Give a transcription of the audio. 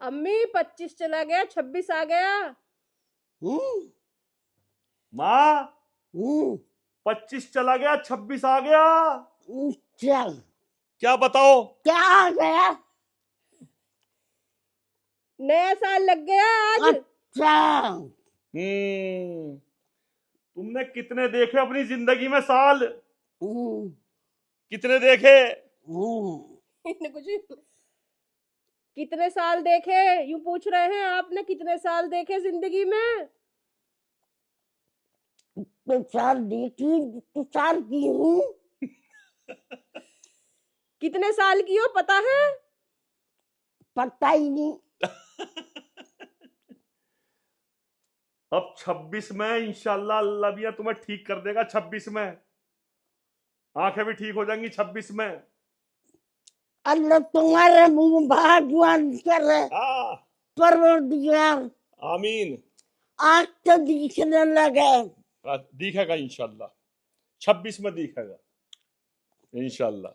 अम्मी 25 चला गया, 26 आ गया। माँ 25 चला गया, 26 आ गया। चल क्या बताओ? क्या आ गया? नया साल लग गया आज। अच्छा तुमने कितने देखे अपनी जिंदगी में साल? हम्म, कितने देखे? इन्हें कुछ कितने साल देखे यूं पूछ रहे हैं आपने? कितने साल देखे जिंदगी में? तो साल देखी तो साल की हूँ। कितने साल की हो पता है? पता ही नहीं। अब 26 में इंशाल्लाह अल्लाह भी तुम्हें ठीक कर देगा। 26 में आंखें भी ठीक हो जाएंगी। 26 में अल्लाह तुम्हारे मुंह भगवान करे। परवरदिगार आमीन। आँख तो दिखने लगे। दिखेगा इंशाल्लाह, 26 में दिखेगा इंशाल्लाह।